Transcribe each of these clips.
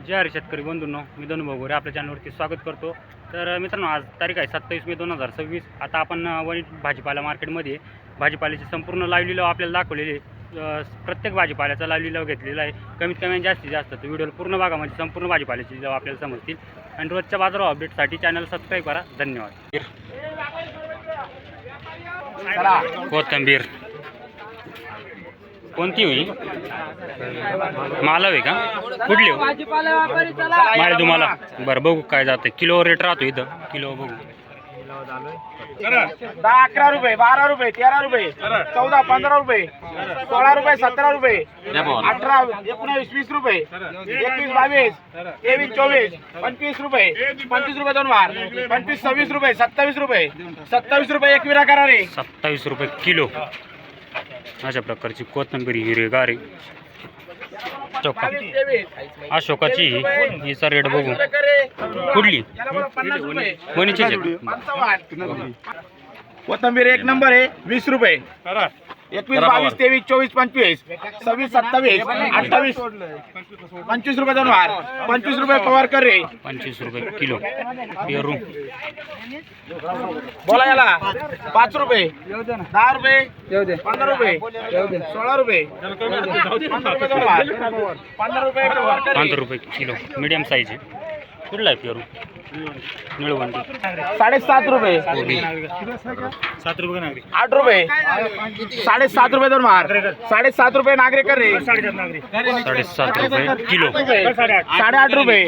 जय हरी शेतकरी बंधूंनो, मी धनु भोगोरे आपल्या चॅनलवरती स्वागत करतो। तर मित्रांनो, आज तारीख आहे 27 मे 2026। आता आपण वणी भाजीपाला मार्केटमध्ये भाजीपाल्याची संपूर्ण लाईव्ह लिलाव आपल्याला दाखवलेले, प्रत्येक भाजीपाल्याचा लाईव्ह लिलाव घेतलेला आहे। कमीत कमी जास्तीत जास्त तर व्हिडिओ पूर्ण बघा, म्हणजे संपूर्ण भाजीपाल्याचे लिलाव आपल्याला समजतील। आणि रोजच्या बाजारावर अपडेटसाठी चॅनल सबस्क्राईब करा। धन्यवाद। कोथिंबीर कोणती होईल? मालव आहे का? कुठली हो? माळे तुम्हाला बरं बघू काय जातं। किलो रेट राहतो इथं, किलो बघू। 10, 11 रुपये, 12 रुपये, 13 रुपये, 14, 15 रुपये, 16 रुपये, 17 रुपये, 18, 19, 20 रुपये, 21, 22, 23, 24, 25 रुपये, 25 रुपये दोन वार, 25, 26 रुपये, 27 रुपये, 27 रुपये एक विरा करा रे। 27 रुपये किलो अशा प्रकारची कोथिंबीर हिरवेगार चौका अशोकाची हिचा रेट बघू। कुठली? वणीची कोथिंबीर एक नंबर आहे, 20 रुपये, 21, 22, 23, 24, 25, 26, 27, 28, 25 रुपये दोन वार, 25 रुपये पवार कर रे। 25 रुपये किलो पेरू। बोला याला 5 रुपये, 10 रुपये, 15 रुपये, 16 रुपये, 15 रुपये दोन वार, 15 रुपये पवार कर रे। 5 रुपये किलो मीडियम साईज आहे। कुठला आहे पेरू? निळवंडी। 7.5 रुपये, 7 रुपये नागरी, 8 रुपये, 7.5 रुपये दोन मार, 7.5 रुपये नागरे कर रे। 7.5 रुपये किलो। 8.5 रुपये,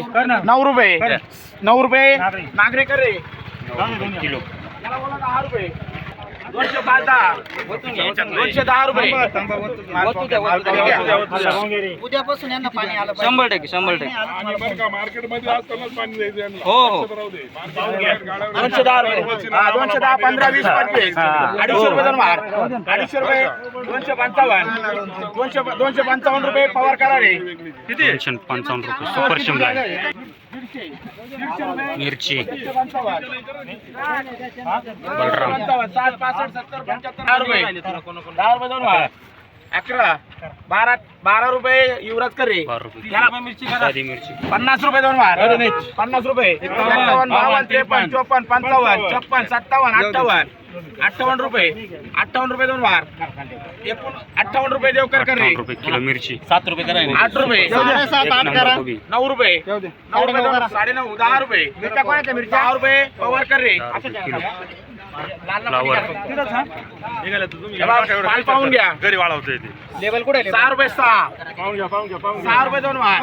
9 रुपये, 9 रुपये नागरे कर रे। 9 किलो। 10 रुपये, 210, 210 रुपये। उद्यापासून यांना पाणी आलं 100% मार्केटमध्ये असतानाच पाणी द्यायचं। हो हो 210 रुपये, 210, 15, 20, 25, 250 रुपये दोन मार, 250 रुपये, 255, 255 रुपये पवार करा रे। 255 रुपये सुपर शिमला आहे। मिरची बलराम 60, 65, 70, 75 रुपये, 10 रुपये दोन मार, 11, 12 रुपये युवराज कर रे। 12 रुपये याला पण मिरची करा। साधी मिरची 50 रुपये दोन मार, 50 रुपये, 51, 52, 53, 54, 55, 56, 57, 58 रुपये, 58 रुपये दोन वार, 58 रुपये देवकर कर रे। 58 रुपये किलो मिरची। 7 रुपये करायला 8 रुपये, 9 रुपये, 9 रुपये दोन, 9.5, 10 रुपये, 10 रुपये पवार कर रे। फ्लावर पाल पाहून घ्या, घरी वाळवता येते। लेवल कुठे 6 रुपये, 6 6 रुपये दोन वार,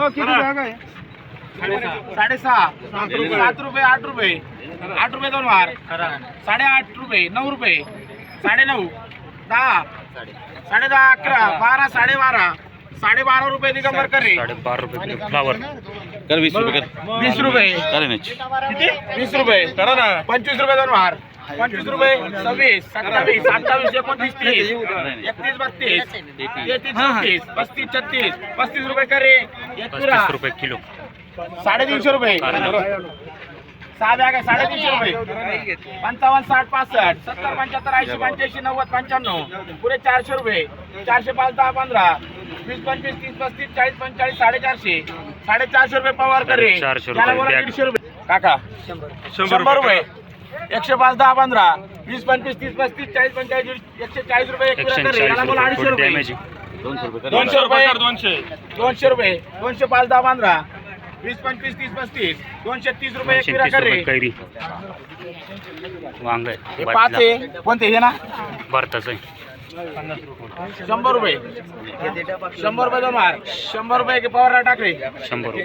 6.5, 7 रुपये, 8 रुपये, 8 रुपये दोन वार, 8.5 रुपये, 9 रुपये, 9.5, 10, 10.5, 11, 12, 12.5, 12.5 रुपये दिगंबर कर रे। 12.5 रुपये किलो फ्लावर। कर 20 रुपये कर 20 रुपये, करे ना 20 रुपये करा ना, 25 रुपये दोन वार, 25 रुपये, 26, 27, 28, 29, 30, 31, 32, 33, 34, 35, 36, 35 रुपये कर रे। 35 रुपये किलो। 350 रुपये, 6 बॅग आहे, 350 रुपये, 55, 60, 65, 70, 75, 80, 85, 90, 95, पुरे 400 रुपये, 405, 10, 15, 20, 25, 30, 35, 40, 45, 450, 450 रुपये पवार कर रे। 400 त्याला बोला रुपये 150 रुपये काका, 100 रुपये, 105, 10, 15, 20, 25, 30, 35, 40, 45, 140 रुपये एक विरा कर रे। याला बोला 250 रुपये, 200 रुपये, 200 रुपये, 205, 10, 15, 20, 25, 30, 35, 230 रुपये एक विरा 230 कर रे। रुपये कैरी। वांग हे 5 आहे, कोणते हे ना, भरताच आहे। 100 रुपये, 100 रुपये दोन वार, 100 रुपये की पवार टाक रे। 100 रुपये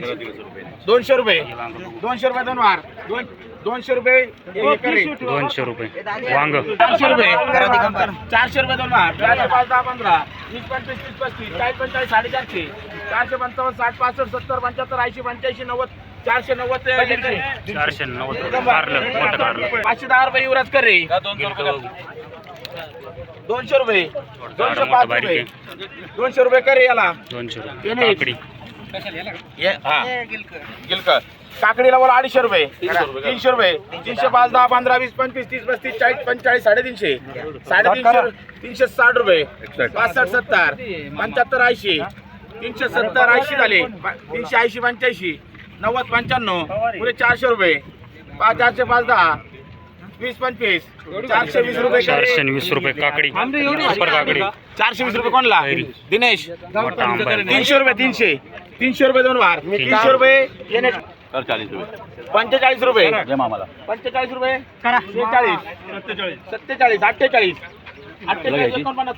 200 रुपये, 200 रुपये दोन वार, 200 रुपये हे कर रे। 200 रुपये वांग। 400 रुपये, 400 रुपये दोन वार, 405, 10, 15, 20, 25, 30, 35, 40, 45, 450, 455, 60, 65, 70, 75, 80, 85, 90, 490, 490 कारलं मोठं कारलं। 510 रुपये युवराज कर रे। 200 रुपये, 205 रुपये, 200 रुपये कर रे याला। 200 रुपये काकडी। गिलकर काकडीला बोला 250 रुपये, 300 रुपये, 305, 10, 15, 20, 25, 30, 35, 40, 45, 350, 360 रुपये, 65, 70, 75, 80, 370, 80 झाले, 380, 85, 90 95 पुरे 400 रुपये 400 5 10 20 25 420 रुपये 420 रुपये काकडी सुपर काकडी 420 रुपये कोणला दिनेश मोठा आंबा आहे. 300 रुपये 300 रुपये 2 वार 300 रुपये येणे 45 रुपये 45 रुपये 46 47 48 48 49 50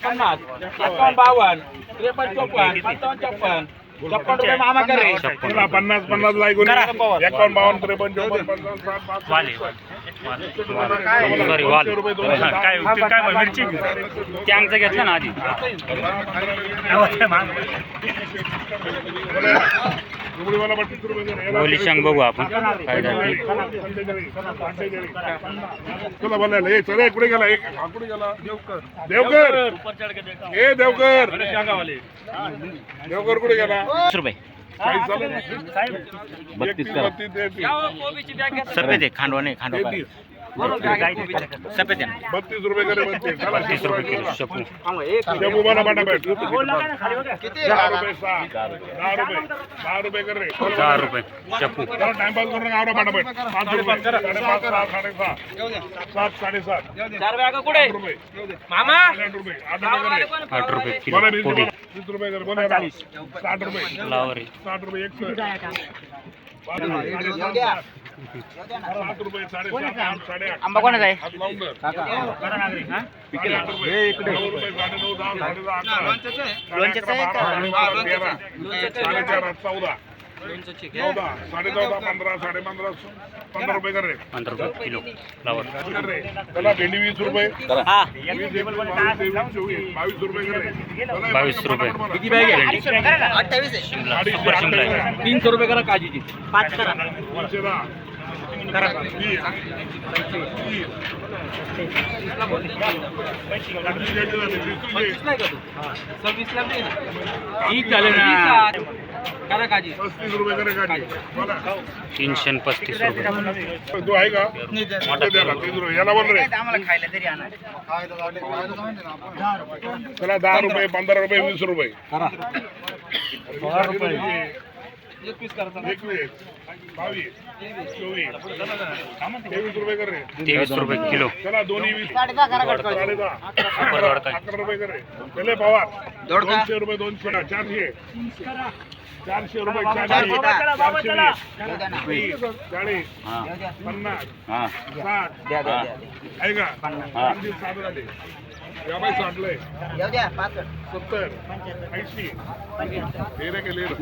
51 52 53 54 55 56 रुपये मामा करे 50 लाईक 51 52 53 54 55 वाले सॉरी वाल काय मिरची त्यांचं घेतलं ना आधी रुपये 32 रुपये ओली शेंग बघू आपण काय झाली तुला बोलायला हे चले कुठे गेला एक कुठे गेला देवकर ए देवकर देवकर कुठे गेला 30 रुपये 40 झाले 32 करा. 32 सफेद आहे खांडवा नाही खांडवा सफेद आहे 32 रुपये करे 32 चला 30 रुपये किलो शकू जब उभाला बाटा बैठ 10 रुपये 10 रुपये कर रे 10 रुपये शकू टाइम पास करून आवरा बाटा बैठ 5 रुपये 5.5 6 7 7.5 4 रुपये मामा 8 रुपये 8 रुपये किलो बोला कोबी 20 रुपये कर बोला 60 रुपये फ्लावर आहे 60 रुपये 7 रुपये 7.5 8 आंबा कोणाचा आहे हात लावून धर. हे इकडे 9 रुपये 9.5 10 लोणच्याचं आहे का? 14 14 15 15 रुपये कर रे 15 रुपये किलो फ्लावर कर रे चला भेंडी 20 रुपये 22 रुपये कर रे 22 रुपये किती बॅग आहे? शिमला सुपर शिमला आहे 300 रुपये करा काजीची 5 करा 30 झाले ना करा काजी 35 रुपये करे काढली बोला 335 रुपये तो आहे का द्याला 30 रुपये याला बोल रे आम्हाला खायला तरी आणा चला 10 रुपये 15 रुपये 20 रुपये 21 22 24 23 रुपये कर रे 23 रुपये किलो चला दोन्ही 20 सुपर दोडका 11 रुपये कर रे पहिले पवार 200 रुपये 200 400 400 रुपये 400 40 50 हां 60 ऐका 50 झाले या बाई 60 लय 70 80 हे रे के ले रे 17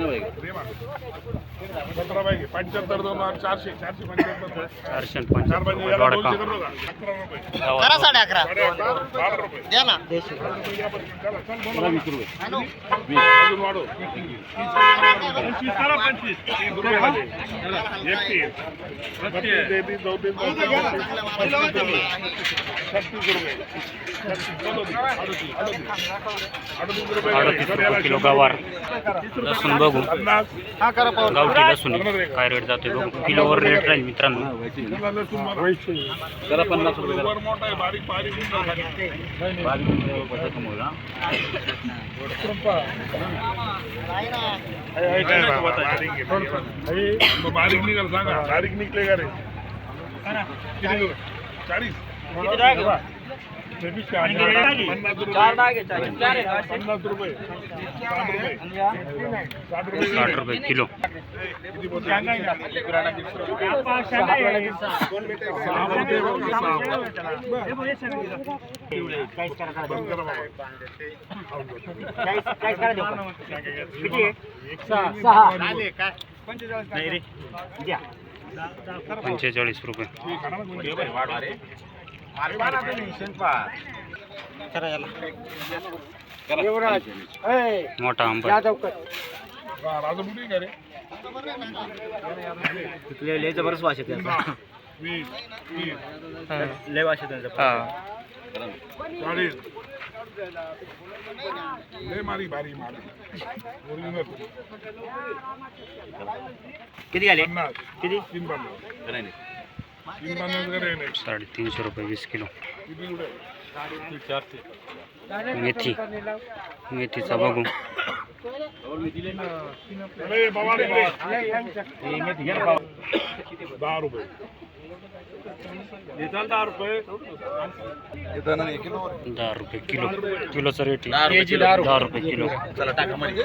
बाई 75 2 400 475 450 4 रुपये याला दोडका 200 करू का 11 रुपये करा 11.5 12 रुपये द्या ना चला चल बोला 20 रुपये अजून वाढव 25 करा 25 30 रुपये झाले 31 32 रुपये 38 रुपये किलो गवार लसूण बघू 50 गावठी लसूण आहे. काय रेट जातोय बघू किलोवर रेट राहील मित्रांनो करा 50 रुपये करा मोठा आहे बारीक बारीक बारीक निघाल सांगा बारीक निघले का रे 40 50 रुपये 60 रुपये किलो पंचेचाळीस रुपये मोठा आंबा राजमुडी का रे जबरदस्त वास येते 20 लय वास येते हा 40 लय मारी बारी मारी ओरिजिनल किती झाले 50 किती 3 बांधव 3 बांधव करे नाही 350 रुपये 20 किलो किती कुठे मेथी मेथीचा बघू अरे बाबा रे, हे मेथी घे ना बाबा. 10 रुपये. 10 रुपये किलो. किलोचं रेट आहे. 10 रुपये किलो. चला टाका मध्ये.